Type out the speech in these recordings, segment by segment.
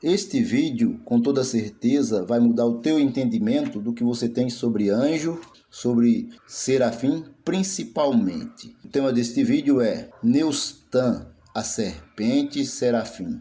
Este vídeo, com toda certeza, vai mudar o teu entendimento do que você tem sobre anjo, sobre serafim, principalmente. O tema deste vídeo é Neustan, a serpente serafim.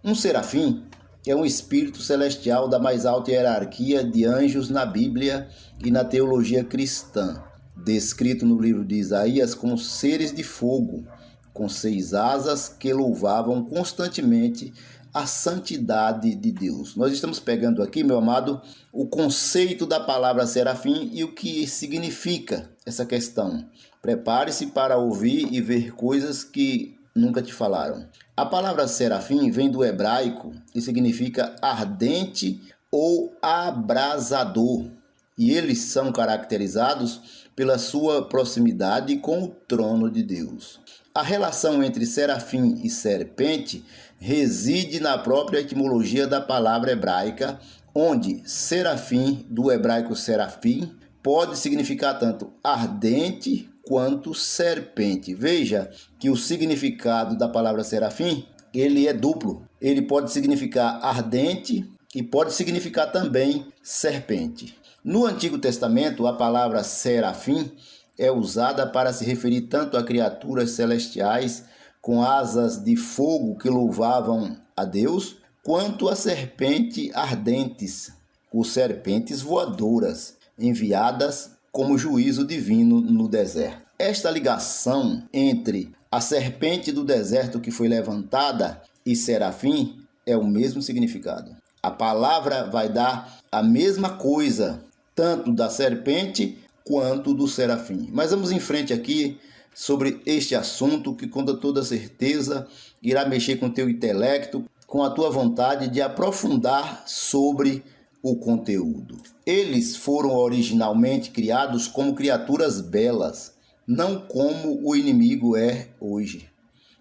Um serafim é um espírito celestial da mais alta hierarquia de anjos na Bíblia e na teologia cristã, descrito no livro de Isaías como seres de fogo, com 6 asas que louvavam constantemente a santidade de Deus. Nós estamos pegando aqui, meu amado, o conceito da palavra serafim e o que significa essa questão. Prepare-se para ouvir e ver coisas que nunca te falaram. A palavra serafim vem do hebraico e significa ardente ou abrasador, e eles são caracterizados pela sua proximidade com o trono de Deus. A relação entre serafim e serpente reside na própria etimologia da palavra hebraica, onde serafim, do hebraico serafim, pode significar tanto ardente quanto serpente. Veja que o significado da palavra serafim, ele é duplo. Ele pode significar ardente e pode significar também serpente. No Antigo Testamento, a palavra serafim é usada para se referir tanto a criaturas celestiais com asas de fogo que louvavam a Deus, quanto a serpentes ardentes, ou serpentes voadoras, enviadas como juízo divino no deserto. Esta ligação entre a serpente do deserto que foi levantada e serafim é o mesmo significado. A palavra vai dar a mesma coisa, tanto da serpente quanto do serafim. Mas vamos em frente aqui sobre este assunto que, com toda certeza, irá mexer com o teu intelecto, com a tua vontade de aprofundar sobre o conteúdo. Eles foram originalmente criados como criaturas belas, não como o inimigo é hoje.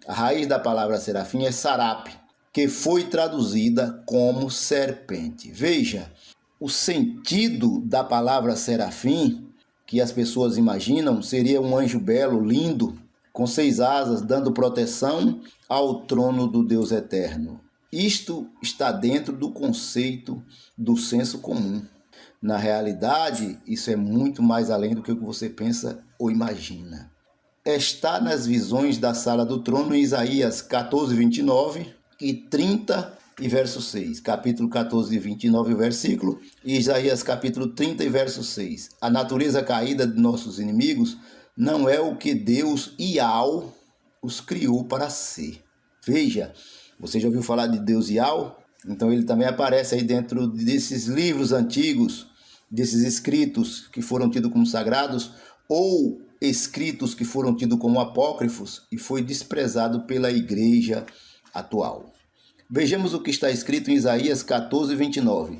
A raiz da palavra serafim é sarap, que foi traduzida como serpente. Veja, o sentido da palavra serafim que as pessoas imaginam seria um anjo belo, lindo, com 6 asas, dando proteção ao trono do Deus eterno. Isto está dentro do conceito do senso comum. Na realidade, isso é muito mais além do que o que você pensa ou imagina. Está nas visões da sala do trono em Isaías 14, 29 e 30 e verso 6, capítulo 14, 29, versículo, e Isaías capítulo 30 e verso 6. A natureza caída de nossos inimigos não é o que Deus Ial os criou para ser. Veja, você já ouviu falar de Deus Ial? Então ele também aparece aí dentro desses livros antigos, desses escritos que foram tidos como sagrados, ou escritos que foram tidos como apócrifos e foi desprezado pela igreja atual. Vejamos o que está escrito em Isaías 14, 29.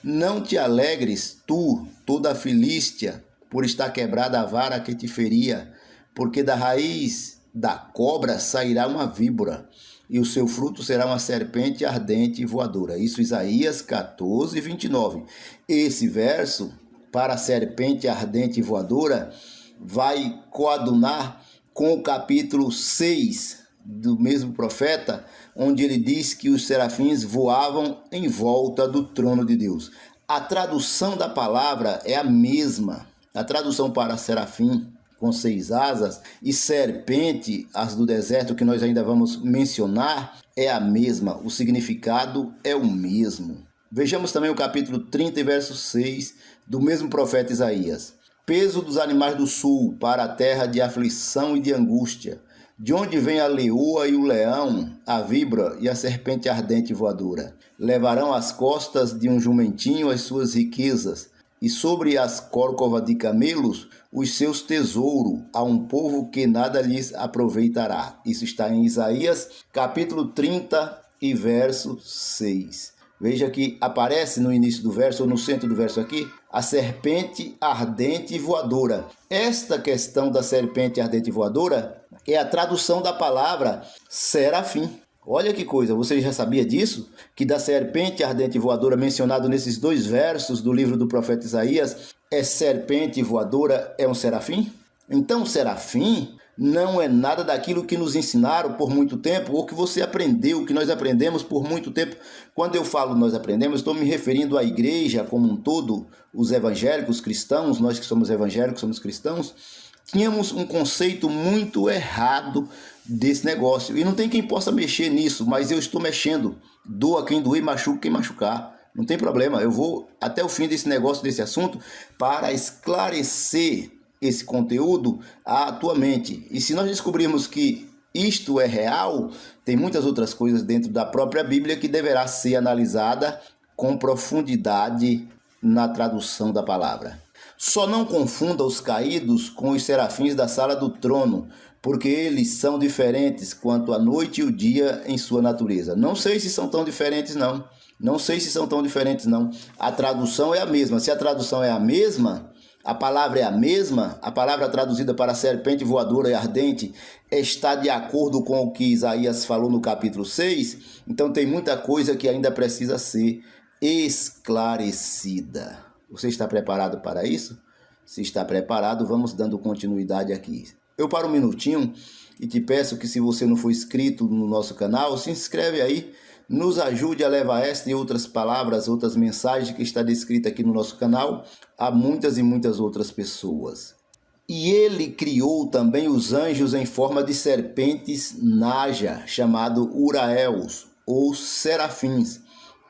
Não te alegres, tu, toda a Filístia, por estar quebrada a vara que te feria, porque da raiz da cobra sairá uma víbora, e o seu fruto será uma serpente ardente e voadora. Isso, Isaías 14, 29. Esse verso, para a serpente ardente e voadora, vai coadunar com o capítulo 6 do mesmo profeta, onde ele diz que os serafins voavam em volta do trono de Deus. A tradução da palavra é a mesma. A tradução para serafim, com 6 asas, e serpente, as do deserto, que nós ainda vamos mencionar, é a mesma. O significado é o mesmo. Vejamos também o capítulo 30, verso 6, do mesmo profeta Isaías. Peso dos animais do sul para a terra de aflição e de angústia, de onde vem a leoa e o leão, a víbora e a serpente ardente voadora. Levarão às costas de um jumentinho as suas riquezas, e sobre as córcovas de camelos os seus tesouros, a um povo que nada lhes aproveitará. Isso está em Isaías, capítulo 30 e verso 6. Veja que aparece no início do verso, ou no centro do verso aqui, a serpente ardente e voadora. Esta questão da serpente ardente e voadora é a tradução da palavra serafim. Olha que coisa, você já sabia disso? Que da serpente ardente e voadora mencionado nesses 2 versos do livro do profeta Isaías, é serpente voadora, é um serafim? Então, serafim não é nada daquilo que nos ensinaram por muito tempo, ou que você aprendeu, que nós aprendemos por muito tempo. Quando eu falo nós aprendemos, estou me referindo à igreja como um todo, os evangélicos cristãos, nós que somos evangélicos, somos cristãos, tínhamos um conceito muito errado desse negócio. E não tem quem possa mexer nisso, mas eu estou mexendo. Doa quem doer, machuca quem machucar. Não tem problema, eu vou até o fim desse negócio, desse assunto, para esclarecer esse conteúdo à tua mente. E se nós descobrirmos que isto é real, tem muitas outras coisas dentro da própria Bíblia que deverá ser analisada com profundidade na tradução da palavra. Só não confunda os caídos com os serafins da sala do trono, porque eles são diferentes quanto a noite e o dia em sua natureza. Não sei se são tão diferentes, não. Não sei se são tão diferentes, não. A tradução é a mesma. Se a tradução é a mesma, a palavra é a mesma, a palavra traduzida para serpente voadora e ardente está de acordo com o que Isaías falou no capítulo 6, então tem muita coisa que ainda precisa ser esclarecida. Você está preparado para isso? Se está preparado, vamos dando continuidade aqui. Eu paro um minutinho e te peço que, se você não for inscrito no nosso canal, se inscreve aí, nos ajude a levar esta e outras palavras, outras mensagens que está descrita aqui no nosso canal a muitas e muitas outras pessoas. E ele criou também os anjos em forma de serpentes naja, chamado Uraeus, ou serafins,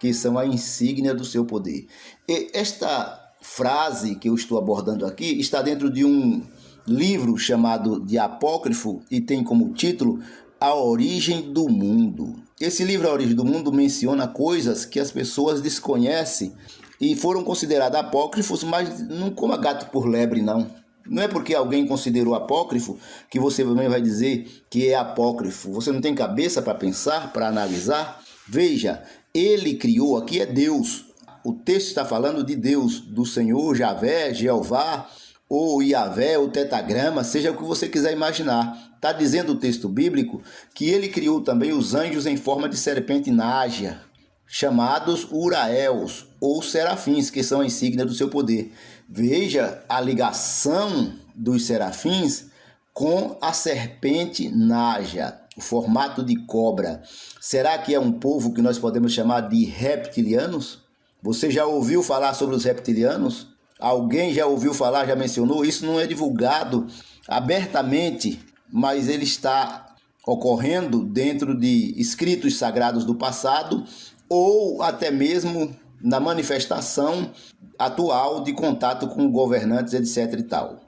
que são a insígnia do seu poder. E esta frase que eu estou abordando aqui está dentro de um livro chamado de Apócrifo e tem como título A Origem do Mundo. Esse livro, A Origem do Mundo, menciona coisas que as pessoas desconhecem e foram considerados apócrifos, mas não como gato por lebre, não. Não é porque alguém considerou apócrifo que você também vai dizer que é apócrifo. Você não tem cabeça para pensar, para analisar? Veja, ele criou, aqui é Deus. O texto está falando de Deus, do Senhor, Javé, Jeová, ou Iavé, ou Tetagrama, seja o que você quiser imaginar. Está dizendo o texto bíblico que ele criou também os anjos em forma de serpente nágia, chamados Uraeus, ou serafins, que são a insígnia do seu poder. Veja a ligação dos serafins com a serpente nágia, o formato de cobra. Será que é um povo que nós podemos chamar de reptilianos? Você já ouviu falar sobre os reptilianos? Alguém já ouviu falar, já mencionou? Isso não é divulgado abertamente, mas ele está ocorrendo dentro de escritos sagrados do passado ou até mesmo na manifestação atual de contato com governantes, etc. e tal.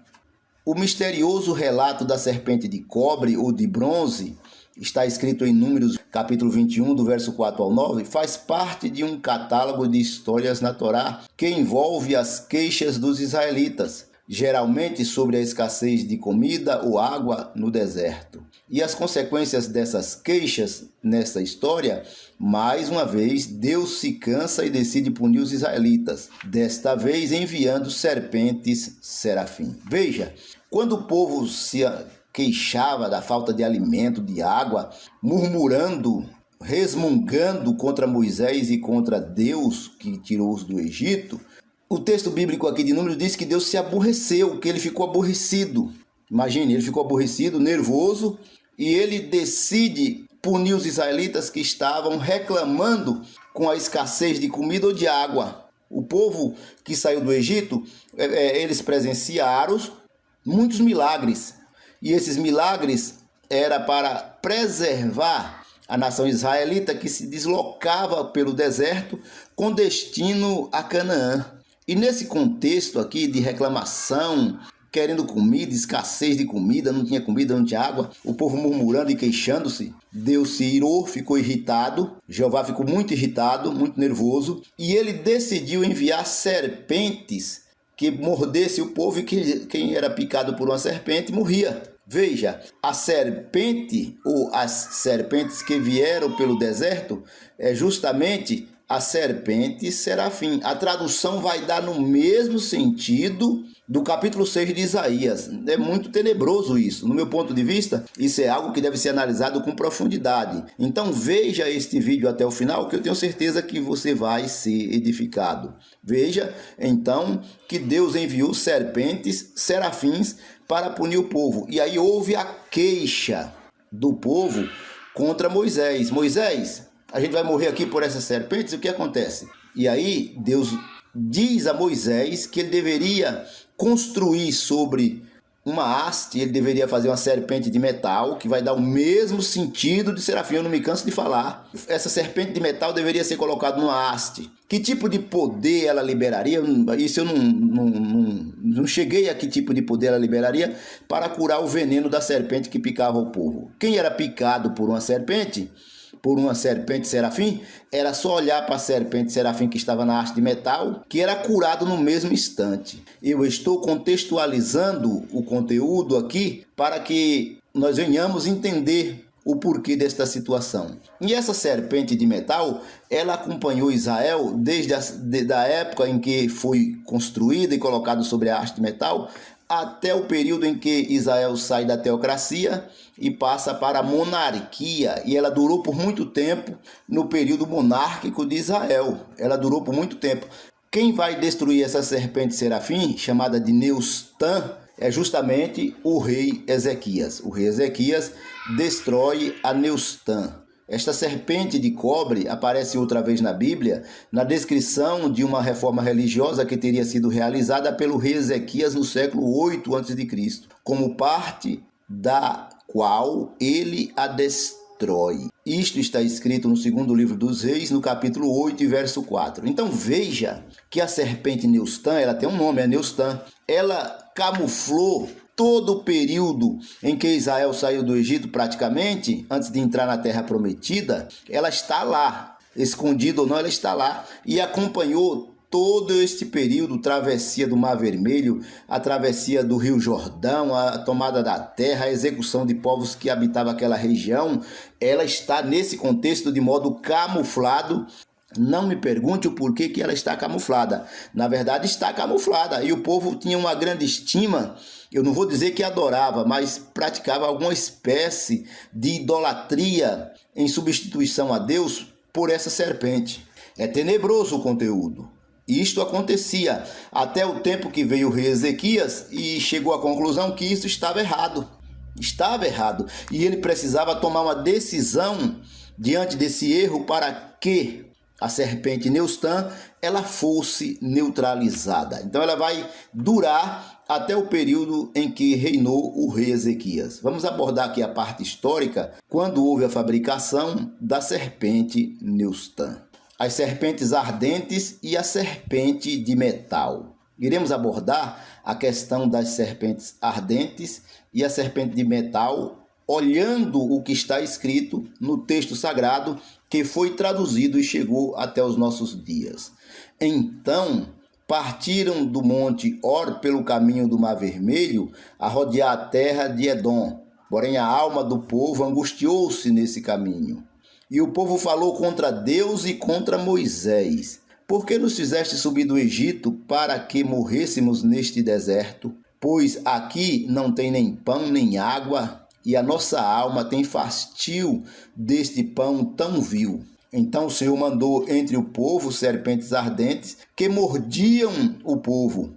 O misterioso relato da serpente de cobre ou de bronze, está escrito em Números capítulo 21, do verso 4 ao 9, faz parte de um catálogo de histórias na Torá que envolve as queixas dos israelitas, geralmente sobre a escassez de comida ou água no deserto. E as consequências dessas queixas nessa história, mais uma vez, Deus se cansa e decide punir os israelitas, desta vez enviando serpentes serafim. Veja, quando o povo se queixava da falta de alimento, de água, murmurando, resmungando contra Moisés e contra Deus que tirou-os do Egito, o texto bíblico aqui de Números diz que Deus se aborreceu, que ele ficou aborrecido. Imagine, ele ficou aborrecido, nervoso, e ele decide punir os israelitas que estavam reclamando com a escassez de comida ou de água. O povo que saiu do Egito, eles presenciaram muitos milagres. E esses milagres era para preservar a nação israelita que se deslocava pelo deserto com destino a Canaã. E nesse contexto aqui de reclamação, querendo comida, escassez de comida, não tinha água, o povo murmurando e queixando-se, Deus se irou, ficou irritado, Jeová ficou muito irritado, muito nervoso, e ele decidiu enviar serpentes que mordesse o povo e que quem era picado por uma serpente morria. Veja, a serpente ou as serpentes que vieram pelo deserto é justamente a serpente serafim. A tradução vai dar no mesmo sentido do capítulo 6 de Isaías. É muito tenebroso isso. No meu ponto de vista, isso é algo que deve ser analisado com profundidade. Então veja este vídeo até o final, que eu tenho certeza que você vai ser edificado. Veja, então, que Deus enviou serpentes, serafins, para punir o povo. E aí houve a queixa do povo contra Moisés. Moisés, a gente vai morrer aqui por essas serpentes, o que acontece? E aí Deus diz a Moisés que ele deveria construir sobre uma haste, ele deveria fazer uma serpente de metal, que vai dar o mesmo sentido de serafim, eu não me canso de falar. Essa serpente de metal deveria ser colocada numa haste. Que tipo de poder ela liberaria? Isso eu não cheguei a que tipo de poder ela liberaria para curar o veneno da serpente que picava o povo. Quem era picado por uma serpente serafim, era só olhar para a serpente serafim que estava na haste de metal, que era curado no mesmo instante. Eu estou contextualizando o conteúdo aqui para que nós venhamos entender o porquê desta situação. E essa serpente de metal, ela acompanhou Israel desde a época em que foi construída e colocada sobre a haste de metal, até o período em que Israel sai da teocracia e passa para a monarquia. E ela durou por muito tempo no período monárquico de Israel. Ela durou por muito tempo. Quem vai destruir essa serpente serafim, chamada de Neustã, é justamente o rei Ezequias. O rei Ezequias destrói a Neustã. Esta serpente de cobre aparece outra vez na Bíblia, na descrição de uma reforma religiosa que teria sido realizada pelo rei Ezequias no século 8 a.C., como parte da qual ele a destrói. Isto está escrito no segundo livro dos Reis, no capítulo 8, verso 4. Então veja que a serpente Neustã, ela tem um nome, é Neustã. Ela camuflou todo o período em que Israel saiu do Egito, praticamente, antes de entrar na Terra Prometida. Ela está lá, escondida ou não, ela está lá e acompanhou todo este período, travessia do Mar Vermelho, a travessia do Rio Jordão, a tomada da terra, a execução de povos que habitavam aquela região. Ela está nesse contexto de modo camuflado. Não me pergunte o porquê que ela está camuflada. Na verdade, está camuflada. E o povo tinha uma grande estima, eu não vou dizer que adorava, mas praticava alguma espécie de idolatria em substituição a Deus por essa serpente. É tenebroso o conteúdo. Isto acontecia até o tempo que veio o rei Ezequias e chegou à conclusão que isso estava errado. Estava errado. E ele precisava tomar uma decisão diante desse erro para que a serpente Neustã ela fosse neutralizada. Então ela vai durar até o período em que reinou o rei Ezequias. Vamos abordar aqui a parte histórica, quando houve a fabricação da serpente Neustã. As serpentes ardentes e a serpente de metal. Iremos abordar a questão das serpentes ardentes e a serpente de metal, olhando o que está escrito no texto sagrado que foi traduzido e chegou até os nossos dias. Então, partiram do monte Hor pelo caminho do Mar Vermelho a rodear a terra de Edom. Porém, a alma do povo angustiou-se nesse caminho. E o povo falou contra Deus e contra Moisés. Por que nos fizeste subir do Egito para que morrêssemos neste deserto? Pois aqui não tem nem pão nem água, e a nossa alma tem fastio deste pão tão vil. Então o Senhor mandou entre o povo serpentes ardentes que mordiam o povo,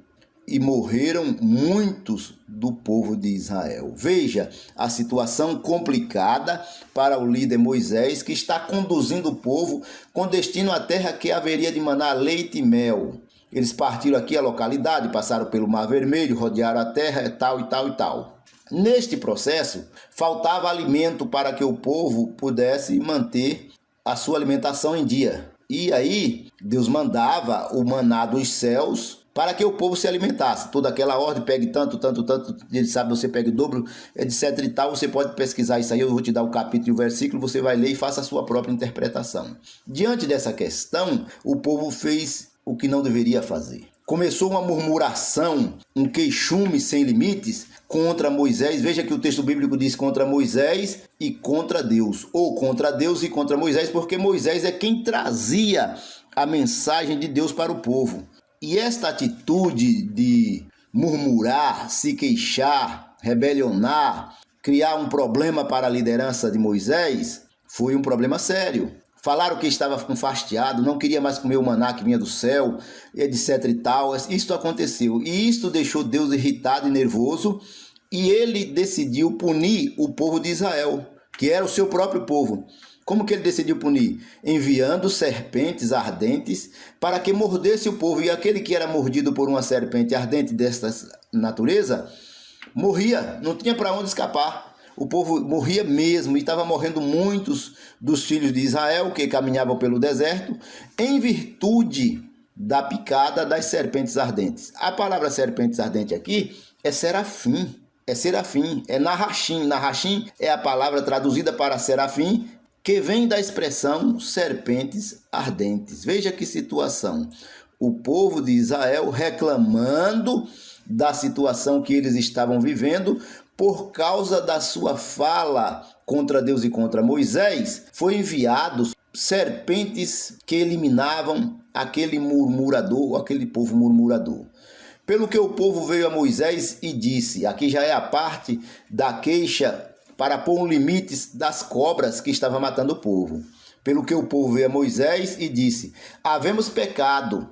e morreram muitos do povo de Israel. Veja a situação complicada para o líder Moisés, que está conduzindo o povo com destino à terra que haveria de manar leite e mel. Eles partiram aqui a localidade, passaram pelo Mar Vermelho, rodearam a terra, tal e tal e tal. Neste processo, faltava alimento para que o povo pudesse manter a sua alimentação em dia. E aí, Deus mandava o maná dos céus para que o povo se alimentasse. Toda aquela ordem, pegue tanto, ele sabe, você pega o dobro, etc e tal. Você pode pesquisar isso aí, eu vou te dar o capítulo e o versículo, você vai ler e faça a sua própria interpretação. Diante dessa questão, o povo fez o que não deveria fazer. Começou uma murmuração, um queixume sem limites contra Moisés. Veja que o texto bíblico diz contra Moisés e contra Deus, ou contra Deus e contra Moisés, porque Moisés é quem trazia a mensagem de Deus para o povo. E esta atitude de murmurar, se queixar, rebelionar, criar um problema para a liderança de Moisés, foi um problema sério. Falaram que estava fastiado, não queria mais comer o maná que vinha do céu, etc e tal. Isso aconteceu. E isso deixou Deus irritado e nervoso. E ele decidiu punir o povo de Israel, que era o seu próprio povo. Como que ele decidiu punir? Enviando serpentes ardentes para que mordesse o povo. E aquele que era mordido por uma serpente ardente desta natureza, morria, não tinha para onde escapar. O povo morria mesmo, e estava morrendo muitos dos filhos de Israel que caminhavam pelo deserto, em virtude da picada das serpentes ardentes. A palavra serpentes ardente aqui é serafim, é narrachim. Narrachim é a palavra traduzida para serafim, que vem da expressão serpentes ardentes. Veja que situação. O povo de Israel reclamando da situação que eles estavam vivendo por causa da sua fala contra Deus e contra Moisés, foi enviados serpentes que eliminavam aquele murmurador, aquele povo murmurador. Pelo que o povo veio a Moisés e disse, aqui já é a parte da queixa para pôr limites das cobras que estavam matando o povo. Pelo que o povo veio a Moisés e disse, havemos pecado,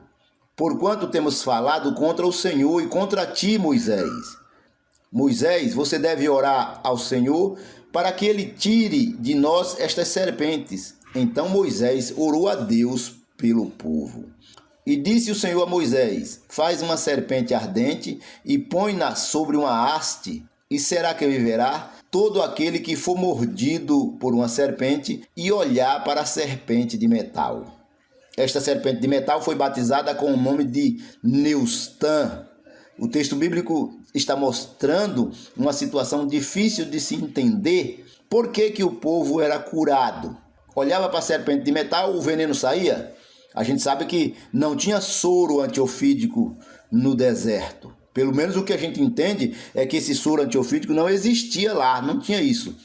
porquanto temos falado contra o Senhor e contra ti, Moisés. Moisés, você deve orar ao Senhor para que ele tire de nós estas serpentes. Então Moisés orou a Deus pelo povo. E disse o Senhor a Moisés, faz uma serpente ardente e põe-na sobre uma haste, e será que viverá todo aquele que for mordido por uma serpente e olhar para a serpente de metal. Esta serpente de metal foi batizada com o nome de Neustã. O texto bíblico está mostrando uma situação difícil de se entender. Por que o povo era curado? Olhava para a serpente de metal, o veneno saía? A gente sabe que não tinha soro antiofídico no deserto. Pelo menos o que a gente entende é que esse soro antiofídico não existia lá, não tinha isso.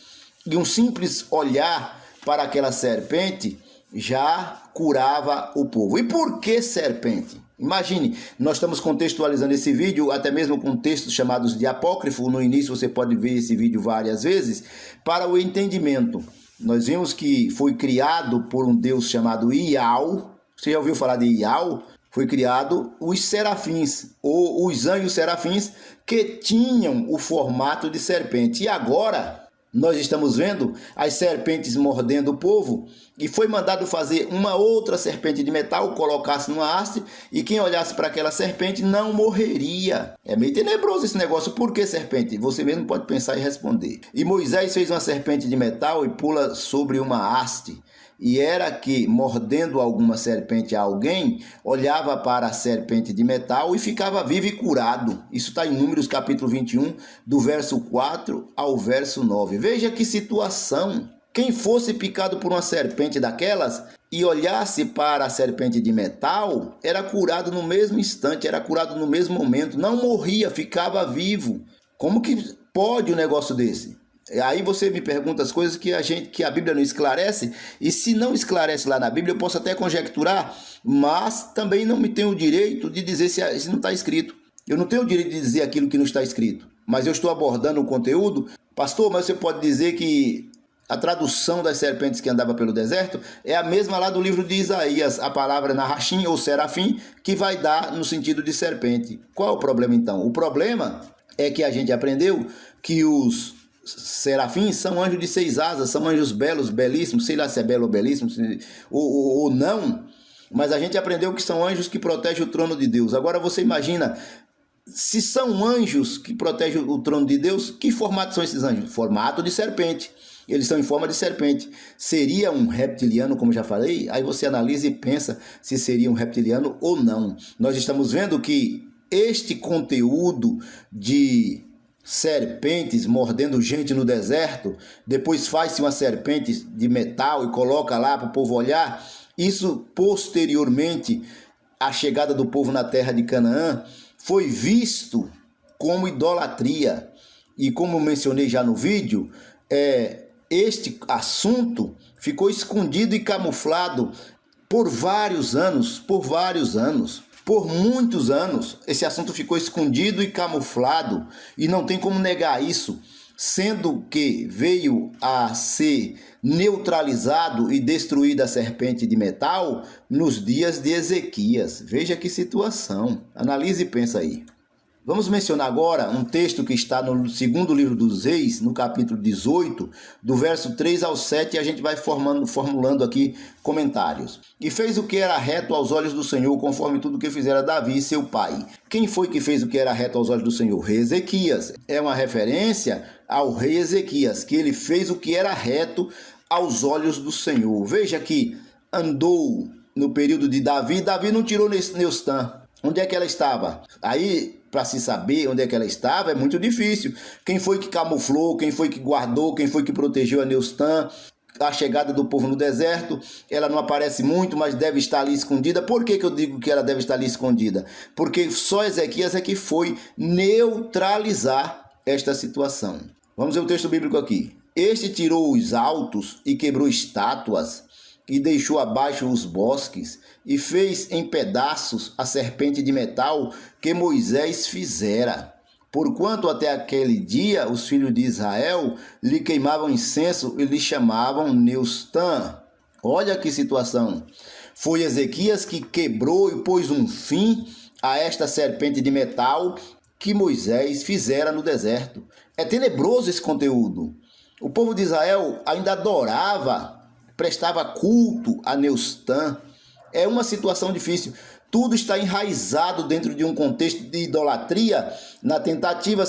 E um simples olhar para aquela serpente já curava o povo. E por que serpente? Imagine, nós estamos contextualizando esse vídeo, até mesmo com textos chamados de apócrifo. No início você pode ver esse vídeo várias vezes, para o entendimento. Nós vimos que foi criado por um Deus chamado Iau. Você já ouviu falar de Iau? Foi criado os serafins, ou os anjos serafins, que tinham o formato de serpente. E agora nós estamos vendo as serpentes mordendo o povo, e foi mandado fazer uma outra serpente de metal, colocasse numa haste, e quem olhasse para aquela serpente não morreria. É meio tenebroso esse negócio. Por que serpente? Você mesmo pode pensar e responder. E Moisés fez uma serpente de metal e pula sobre uma haste. E era que, mordendo alguma serpente a alguém, olhava para a serpente de metal e ficava vivo e curado. Isso está em Números capítulo 21, do verso 4 ao verso 9. Veja que situação. Quem fosse picado por uma serpente daquelas e olhasse para a serpente de metal, era curado no mesmo instante, era curado no mesmo momento. Não morria, ficava vivo. Como que pode um negócio desse? Aí você me pergunta as coisas que a Bíblia não esclarece, e se não esclarece lá na Bíblia, eu posso até conjecturar, mas também não me tenho o direito de dizer se não está escrito. Eu não tenho o direito de dizer aquilo que não está escrito, mas eu estou abordando o conteúdo. Pastor, mas você pode dizer que a tradução das serpentes que andava pelo deserto é a mesma lá do livro de Isaías, a palavra narrachim ou serafim, que vai dar no sentido de serpente. Qual é o problema então? O problema é que a gente aprendeu que os serafins são anjos de 6 asas, são anjos belos, belíssimos, sei lá se é belo ou belíssimo ou não, mas a gente aprendeu que são anjos que protegem o trono de Deus. Agora você imagina, se são anjos que protegem o trono de Deus, que formato são esses anjos? Formato de serpente. Eles são em forma de serpente. Seria um reptiliano, como já falei? Aí você analisa e pensa se seria um reptiliano ou não. Nós estamos vendo que este conteúdo de serpentes mordendo gente no deserto, depois faz-se uma serpente de metal e coloca lá para o povo olhar. Isso posteriormente à chegada do povo na terra de Canaã foi visto como idolatria. E como mencionei já no vídeo, este assunto ficou escondido e camuflado por vários anos, por muitos anos. Esse assunto ficou escondido e camuflado, e não tem como negar isso, sendo que veio a ser neutralizado e destruída a serpente de metal nos dias de Ezequias. Veja que situação. Analise e pensa aí. Vamos mencionar agora um texto que está no segundo livro dos Reis, no capítulo 18, do verso 3 ao 7, e a gente vai formulando aqui comentários. E fez o que era reto aos olhos do Senhor, conforme tudo que fizera Davi, seu pai. Quem foi que fez o que era reto aos olhos do Senhor? Rei Ezequias. É uma referência ao rei Ezequias, que ele fez o que era reto aos olhos do Senhor. Veja que andou no período de Davi. Davi não tirou Neustã. Onde é que ela estava? Aí, para se saber onde é que ela estava, é muito difícil. Quem foi que camuflou, quem foi que guardou, quem foi que protegeu a Neustã? A chegada do povo no deserto, ela não aparece muito, mas deve estar ali escondida. Por que eu digo que ela deve estar ali escondida? Porque só Ezequias é que foi neutralizar esta situação. Vamos ver o texto bíblico aqui. Este tirou os altos e quebrou estátuas, e deixou abaixo os bosques, e fez em pedaços a serpente de metal que Moisés fizera. Porquanto até aquele dia os filhos de Israel lhe queimavam incenso e lhe chamavam Neustã. Olha que situação. Foi Ezequias que quebrou e pôs um fim a esta serpente de metal que Moisés fizera no deserto. É tenebroso esse conteúdo. O povo de Israel ainda adorava, prestava culto a Neustã. É uma situação difícil. Tudo está enraizado dentro de um contexto de idolatria, na tentativa,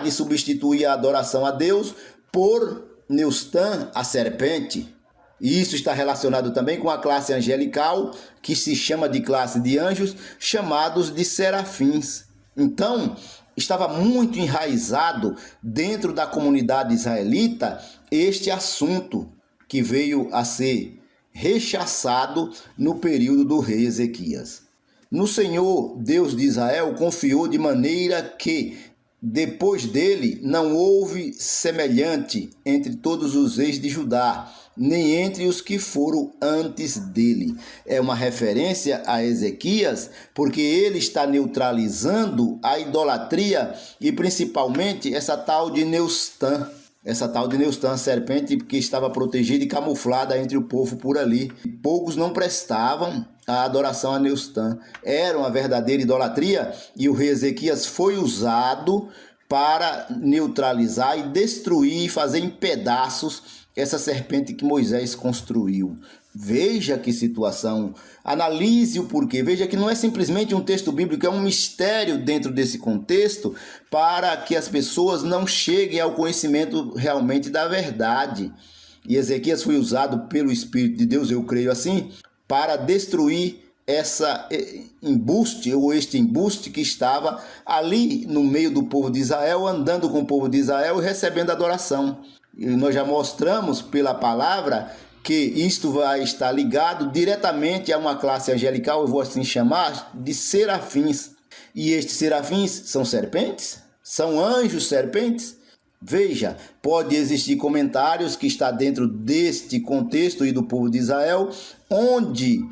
de substituir a adoração a Deus por Neustã, a serpente. E isso está relacionado também com a classe angelical, que se chama de classe de anjos, chamados de serafins. Então, estava muito enraizado dentro da comunidade israelita este assunto, que veio a ser rechaçado no período do rei Ezequias. No Senhor, Deus de Israel, confiou de maneira que, depois dele, não houve semelhante entre todos os reis de Judá, nem entre os que foram antes dele. É uma referência a Ezequias, porque ele está neutralizando a idolatria e principalmente essa tal de Neustã. Essa tal de Neustã, serpente que estava protegida e camuflada entre o povo por ali. Poucos não prestavam a adoração a Neustã. Era uma verdadeira idolatria e o rei Ezequias foi usado para neutralizar e destruir e fazer em pedaços essa serpente que Moisés construiu. Veja que situação, analise o porquê, veja que não é simplesmente um texto bíblico, é um mistério dentro desse contexto para que as pessoas não cheguem ao conhecimento realmente da verdade. E Ezequias foi usado pelo Espírito de Deus, eu creio assim, para destruir essa embuste ou este embuste que estava ali no meio do povo de Israel, andando com o povo de Israel e recebendo adoração. E nós já mostramos pela palavra que isto vai estar ligado diretamente a uma classe angelical, eu vou assim chamar, de serafins. E estes serafins são serpentes? São anjos serpentes? Veja, pode existir comentários que está dentro deste contexto e do povo de Israel, onde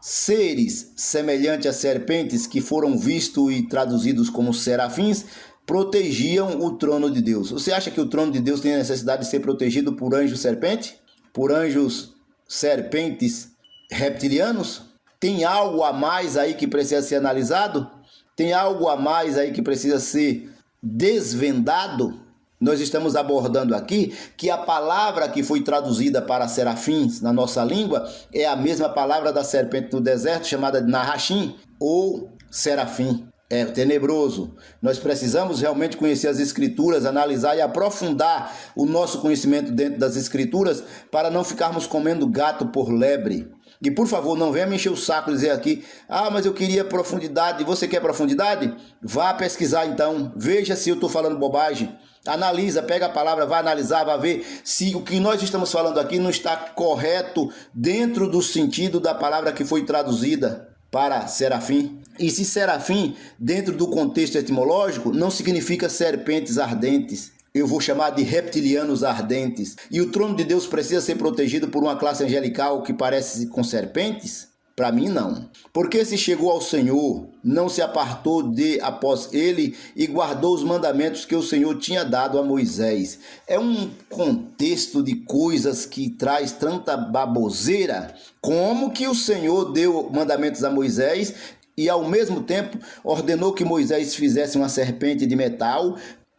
seres semelhantes a serpentes que foram vistos e traduzidos como serafins protegiam o trono de Deus. Você acha que o trono de Deus tem a necessidade de ser protegido por anjos serpente? Por anjos serpentes reptilianos? Tem algo a mais aí que precisa ser analisado? Tem algo a mais aí que precisa ser desvendado? Nós estamos abordando aqui que a palavra que foi traduzida para serafins na nossa língua é a mesma palavra da serpente no deserto, chamada de Narashim ou serafim. É tenebroso. Nós precisamos realmente conhecer as Escrituras, analisar e aprofundar o nosso conhecimento dentro das Escrituras para não ficarmos comendo gato por lebre. E por favor, não venha me encher o saco e dizer aqui, mas eu queria profundidade. Você quer profundidade? Vá pesquisar então, veja se eu estou falando bobagem. Analisa, pega a palavra, vai analisar, vai ver se o que nós estamos falando aqui não está correto dentro do sentido da palavra que foi traduzida para serafim. E se serafim, dentro do contexto etimológico, não significa serpentes ardentes. Eu vou chamar de reptilianos ardentes. E o trono de Deus precisa ser protegido por uma classe angelical que parece com serpentes? Para mim, não. Porque se chegou ao Senhor, não se apartou de após ele e guardou os mandamentos que o Senhor tinha dado a Moisés. É um contexto de coisas que traz tanta baboseira. Como que o Senhor deu mandamentos a Moisés e ao mesmo tempo ordenou que Moisés fizesse uma serpente de metal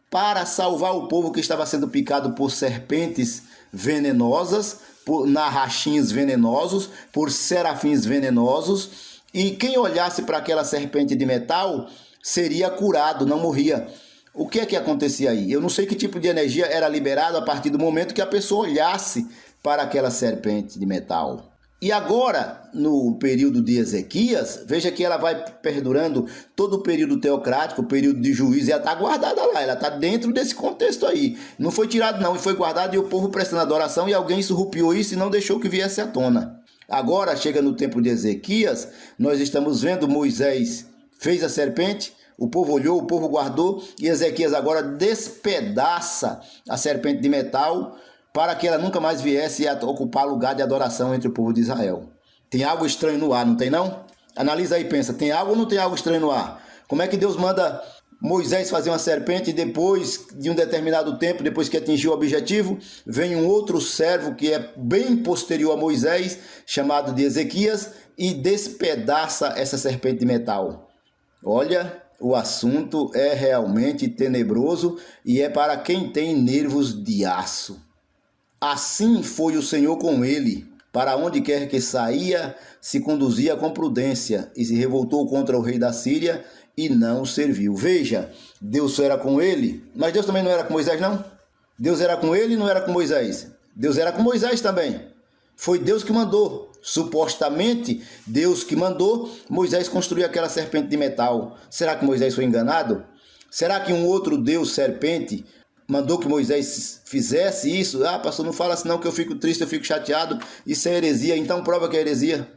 para salvar o povo que estava sendo picado por serpentes venenosas, por narrachins venenosos, por serafins venenosos, e quem olhasse para aquela serpente de metal seria curado, não morria. O que é que acontecia aí? Eu não sei que tipo de energia era liberado a partir do momento que a pessoa olhasse para aquela serpente de metal. E agora, no período de Ezequias, veja que ela vai perdurando todo o período teocrático, o período de juízo, e ela está guardada lá, ela está dentro desse contexto aí. Não foi tirado não, foi guardado e o povo prestando adoração, e alguém surrupiou isso e não deixou que viesse à tona. Agora, chega no tempo de Ezequias, nós estamos vendo Moisés fez a serpente, o povo olhou, o povo guardou, e Ezequias agora despedaça a serpente de metal, para que ela nunca mais viesse a ocupar lugar de adoração entre o povo de Israel. Tem algo estranho no ar, não tem não? Analisa aí e pensa, tem algo ou não tem algo estranho no ar? Como é que Deus manda Moisés fazer uma serpente e depois de um determinado tempo, depois que atingiu o objetivo, vem um outro servo que é bem posterior a Moisés, chamado de Ezequias, e despedaça essa serpente de metal? Olha, o assunto é realmente tenebroso e é para quem tem nervos de aço. Assim foi o Senhor com ele, para onde quer que saía, se conduzia com prudência, e se revoltou contra o rei da Síria, e não o serviu. Veja, Deus era com ele, mas Deus também não era com Moisés, não? Deus era com ele e não era com Moisés. Deus era com Moisés também. Foi Deus que mandou, supostamente Deus que mandou Moisés construir aquela serpente de metal. Será que Moisés foi enganado? Será que um outro Deus serpente mandou que Moisés fizesse isso? Ah, pastor, não fala assim não, que eu fico triste, eu fico chateado. Isso é heresia. Então prova que é heresia.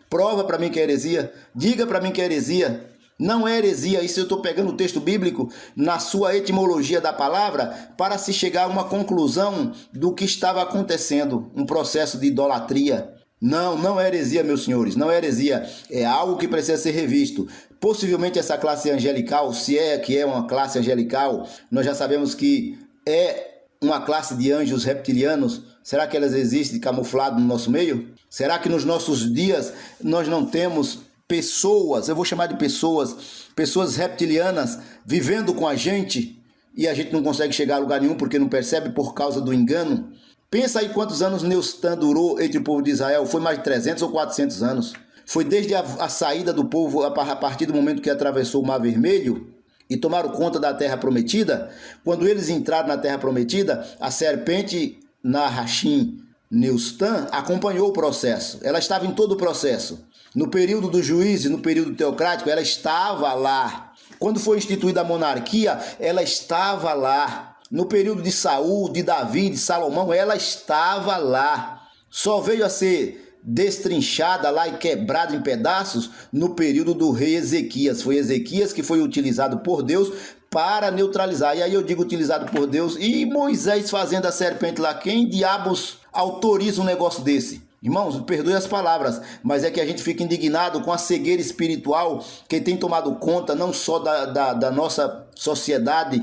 Prova para mim que é heresia. Diga para mim que é heresia. Não é heresia. Isso eu estou pegando o texto bíblico na sua etimologia da palavra para se chegar a uma conclusão do que estava acontecendo. Um processo de idolatria. Não é heresia, meus senhores. Não é heresia. É algo que precisa ser revisto. Possivelmente essa classe angelical, se é que é uma classe angelical, nós já sabemos que é uma classe de anjos reptilianos. Será que elas existem camufladas no nosso meio? Será que nos nossos dias nós não temos pessoas, eu vou chamar de pessoas reptilianas vivendo com a gente e a gente não consegue chegar a lugar nenhum porque não percebe por causa do engano? Pensa aí quantos anos Neustã durou entre o povo de Israel. Foi mais de 300 ou 400 anos. Foi desde a saída do povo a partir do momento que atravessou o Mar Vermelho e tomaram conta da terra prometida. Quando eles entraram na terra prometida, a serpente Narrachim Neustã acompanhou o processo. Ela estava em todo o processo. No período do juízo, no período teocrático, ela estava lá. Quando foi instituída a monarquia, ela estava lá. No período de Saul, de Davi, de Salomão, ela estava lá. Só veio a ser destrinchada lá e quebrada em pedaços no período do rei Ezequias. Foi Ezequias que foi utilizado por Deus para neutralizar. E aí eu digo utilizado por Deus. E Moisés fazendo a serpente lá. Quem diabos autoriza um negócio desse? Irmãos, perdoe as palavras, mas é que a gente fica indignado com a cegueira espiritual que tem tomado conta não só da nossa sociedade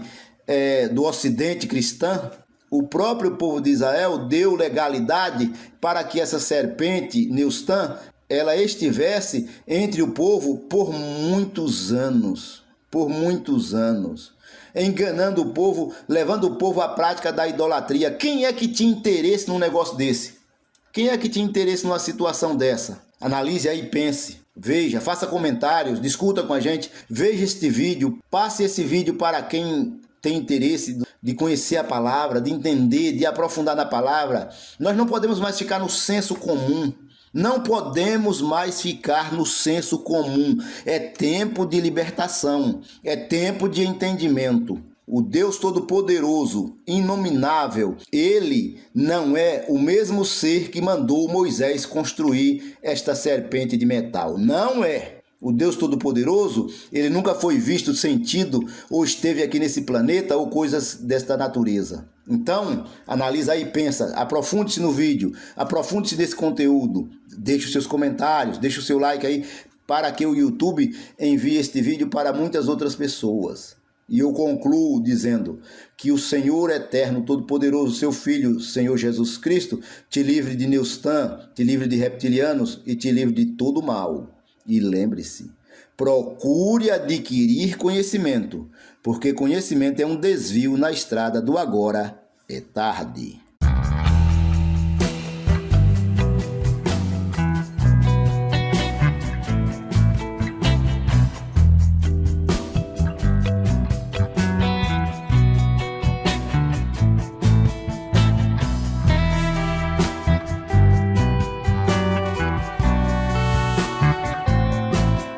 do ocidente cristã. O próprio povo de Israel deu legalidade para que essa serpente, Neustã, ela estivesse entre o povo por muitos anos, enganando o povo, levando o povo à prática da idolatria. Quem é que tinha interesse num negócio desse? Quem é que tinha interesse numa situação dessa? Analise aí, pense, veja, faça comentários, discuta com a gente, veja este vídeo, passe esse vídeo para quem tem interesse de conhecer a palavra, de entender, de aprofundar na palavra. Nós não podemos mais ficar no senso comum. Não podemos mais ficar no senso comum. É tempo de libertação, é tempo de entendimento. O Deus Todo-Poderoso, inominável, ele não é o mesmo ser que mandou Moisés construir esta serpente de metal. Não é. O Deus Todo-Poderoso, ele nunca foi visto, sentido, ou esteve aqui nesse planeta, ou coisas desta natureza. Então, analisa aí, pensa, aprofunde-se no vídeo, aprofunde-se nesse conteúdo, deixe os seus comentários, deixe o seu like aí, para que o YouTube envie este vídeo para muitas outras pessoas. E eu concluo dizendo que o Senhor eterno, todo-poderoso, seu Filho, Senhor Jesus Cristo, te livre de Neustã, te livre de reptilianos e te livre de todo mal. E lembre-se, Procure adquirir conhecimento, porque conhecimento é um desvio na estrada do agora é tarde.